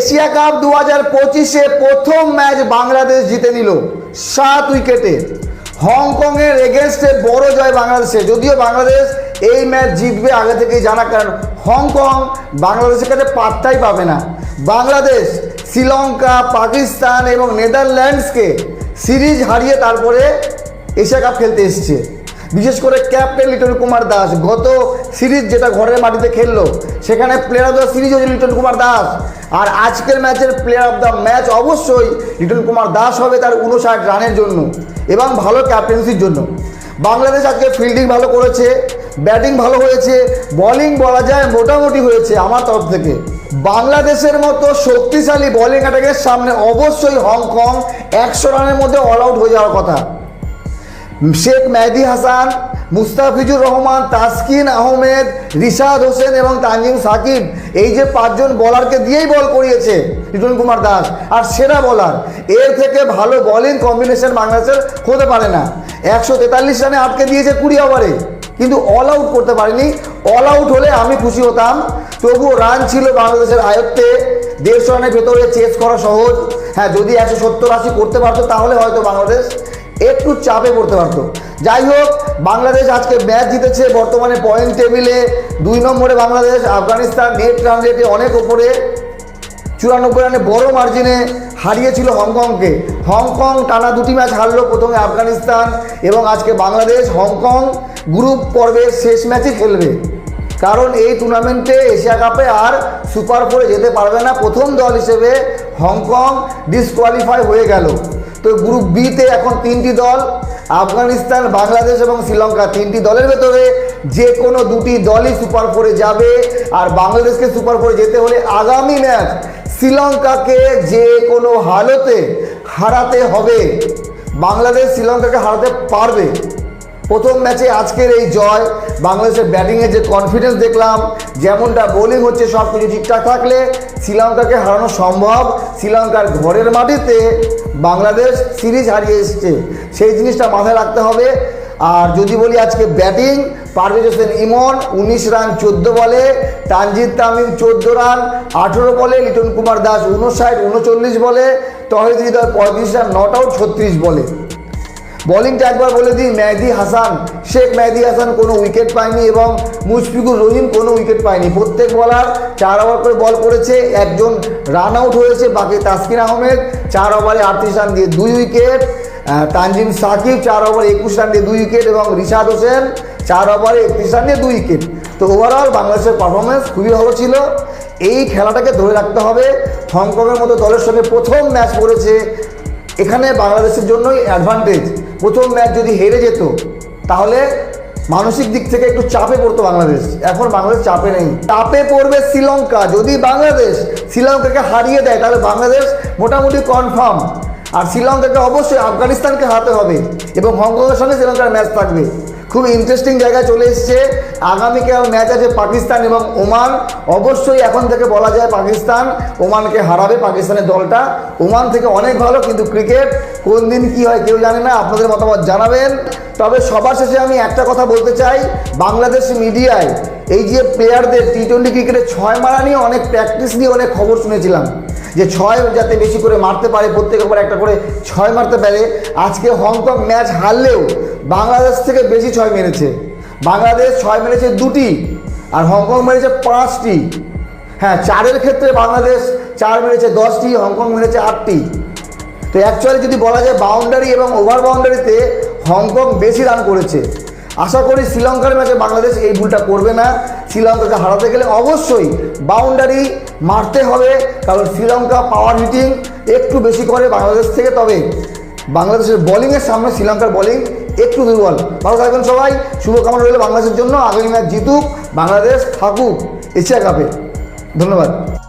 Asia cup 2025-এ প্রথম match Bangladesh জিতে নিল 7 উইকেটে। হংকংয়ের এগেনস্টে বড় জয় বাংলাদেশে। যদিও বাংলাদেশ এই ম্যাচ জিতবে আগে থেকেই জানা, কারণ হংকং বাংলাদেশের কাছে পাত্তাই পাবে না। বাংলাদেশ শ্রীলঙ্কা, পাকিস্তান এবং নেদারল্যান্ডসকে সিরিজ হারিয়ে তারপরে এশিয়া কাপ খেলতে এসছে। বিশেষ করে ক্যাপ্টেন লিটন কুমার দাস গত সিরিজ যেটা ঘরের মাটিতে খেললো সেখানে প্লেয়ার অফ দ্য সিরিজ হচ্ছে লিটন কুমার দাস। আর আজকের ম্যাচের প্লেয়ার অফ দ্য ম্যাচ অবশ্যই লিটন কুমার দাস হবে তার 59 রানের জন্য এবং ভালো ক্যাপ্টেন্সির জন্য। বাংলাদেশ আজকে ফিল্ডিং ভালো করেছে, ব্যাটিং ভালো হয়েছে, বোলিং বলা যায় মোটামুটি হয়েছে আমার তরফ থেকে। বাংলাদেশের মতো শক্তিশালী বোলিং অ্যাটাকের সামনে অবশ্যই হংকং 100 রানের মধ্যে অল আউট হয়ে যাওয়ার কথা। শেখ মেহেদী হাসান, মুস্তাফিজুর রহমান, তাসকিন আহমেদ, রিশাদ হোসেন এবং তানজিম সাকিব, এই যে 5 জন বলারকে দিয়েই বল করিয়েছে লিটন কুমার দাস। আর সেরা বলার, এর থেকে ভালো বোলিং কম্বিনেশন বাংলাদেশের হতে পারে না। 143 রানে আটকে দিয়েছে 20 ওভারে, কিন্তু অল আউট করতে পারেনি। অল আউট হলে আমি খুশি হতাম, তবুও রান ছিল বাংলাদেশের আয়ত্তে। 150 রানের ভেতরে চেস করা সহজ। হ্যাঁ, যদি 170-80 করতে পারতো তাহলে হয়তো বাংলাদেশ একটু চাপে পড়তে পারতো। যাই হোক, বাংলাদেশ আজকে ম্যাচ জিতেছে। বর্তমানে পয়েন্ট টেবিলে 2 নম্বরে বাংলাদেশ। আফগানিস্তান নেট রান রেটে অনেক ওপরে, 94 রানে বড় মার্জিনে হারিয়েছিল হংকংকে। হংকং টানা 2টি ম্যাচ হারলো, প্রথমে আফগানিস্তান এবং আজকে বাংলাদেশ। হংকং গ্রুপ পর্বের শেষ ম্যাচই খেলবে, কারণ এই টুর্নামেন্টে এশিয়া কাপে আর সুপার 4-এ যেতে পারবে না। প্রথম দল হিসেবে হংকং ডিসকোয়ালিফাই হয়ে গেল। তো গ্রুপ বিতে এখন 3টি দল, আফগানিস্তান, বাংলাদেশ এবং শ্রীলঙ্কা। 3টি দলের ভেতরে যে কোনো 2টি দলই সুপার 4-এ যাবে। আর বাংলাদেশকে সুপার 4-এ যেতে হলে আগামী ম্যাচ শ্রীলঙ্কাকে যে কোনো হালতে হারাতে হবে। বাংলাদেশ শ্রীলঙ্কাকে হারাতে পারবে। প্রথম ম্যাচে আজকের এই জয়, বাংলাদেশের ব্যাটিংয়ের যে কনফিডেন্স দেখলাম, যেমনটা বোলিং হচ্ছে, সব কিছু ঠিকঠাক থাকলে শ্রীলঙ্কাকে হারানো সম্ভব। শ্রীলঙ্কার ঘরের মাটিতে বাংলাদেশ সিরিজ হারিয়ে এসছে, সেই জিনিসটা মাথায় রাখতে হবে। আর যদি বলি আজকে ব্যাটিং, পারভেজ হোসেন ইমন 19 রান 14 বলে, তানজিদ তামিম 14 রান 18 বলে, লিটন কুমার দাস 59-39 বলে, তহিদ হৃদয় 35 রান নট আউট 36 বলে। বোলিংটা একবার বলে দিই, মেহেদী হাসান, শেখ মেহেদী হাসান কোনো উইকেট পায়নি এবং মুশফিকুর রহিম কোনো উইকেট পায়নি। প্রত্যেক বলার 4 ওভার করে বল করেছে, একজন রান আউট হয়েছে। বাকি তাসকিন আহমেদ 4 ওভারে 38 রান দিয়ে 2 উইকেট, তানজিম সাকিব 4 ওভারে 21 রান দিয়ে 2 উইকেট এবং রিশাদ হোসেন 4 ওভারে 31 রান দিয়ে 2 উইকেট। তো ওভারঅল বাংলাদেশের পারফরমেন্স খুবই ভালো ছিল। এই খেলাটাকে ধরে রাখতে হবে। হংকংয়ের মতো দলের সঙ্গে প্রথম ম্যাচ পড়েছে, এখানে বাংলাদেশের জন্যই অ্যাডভান্টেজ। প্রথম ম্যাচ যদি হেরে যেত তাহলে মানসিক দিক থেকে একটু চাপে পড়তো বাংলাদেশ। এখন বাংলাদেশ চাপে নেই, চাপে পড়বে শ্রীলঙ্কা। যদি বাংলাদেশ শ্রীলঙ্কাকে হারিয়ে দেয় তাহলে বাংলাদেশ মোটামুটি কনফার্ম। আর শ্রীলঙ্কাকে অবশ্যই আফগানিস্তানকে হারাতে হবে এবং হংকংয়ের সঙ্গে শ্রীলঙ্কার ম্যাচ থাকবে। খুব ইন্টারেস্টিং জায়গায় চলে এসছে। আগামীকাল ম্যাচ আছে পাকিস্তান এবং ওমান। অবশ্যই এখন থেকে বলা যায় পাকিস্তান ওমানকে হারাবে। পাকিস্তানের দলটা ওমান থেকে অনেক ভালো, কিন্তু ক্রিকেট কোন দিন কী হয় কেউ জানে না। আপনাদের মতামত জানাবেন। তবে সবার শেষে আমি একটা কথা বলতে চাই, বাংলাদেশ মিডিয়ায় এই যে প্লেয়ারদের T20 ক্রিকেটে 6 মারা নিয়ে অনেক প্র্যাকটিস নিয়ে অনেক খবর শুনেছিলাম, যে 6 যাতে বেশি করে মারতে পারে, প্রত্যেকের পর একটা করে 6 মারতে পারে। আজকে হংকং ম্যাচ হারলেও বাংলাদেশ থেকে বেশি 6 মেরেছে। বাংলাদেশ 6 মেরেছে 2টি আর হংকং মেরেছে 5টি। হ্যাঁ, 4-এর ক্ষেত্রে বাংলাদেশ 4 মেরেছে 10টি, হংকং মেরেছে 8টি। তো অ্যাকচুয়ালি যদি বলা যায় বাউন্ডারি এবং ওভার বাউন্ডারিতে হংকং বেশি রান করেছে। আশা করি শ্রীলঙ্কার ম্যাচে বাংলাদেশ এই ভুলটা করবে না। শ্রীলঙ্কাকে হারাতে গেলে অবশ্যই বাউন্ডারি মারতে হবে, কারণ শ্রীলঙ্কা পাওয়ার হিটিং একটু বেশি করে বাংলাদেশ থেকে। তবে বাংলাদেশের বোলিংয়ের সামনে শ্রীলঙ্কার বোলিং একটু দুর্বল। ভালো থাকবেন সবাই, শুভকামনা রইল বাংলাদেশের জন্য। আগামী ম্যাচ জিতুক, বাংলাদেশ থাকুক এশিয়া কাপে। ধন্যবাদ।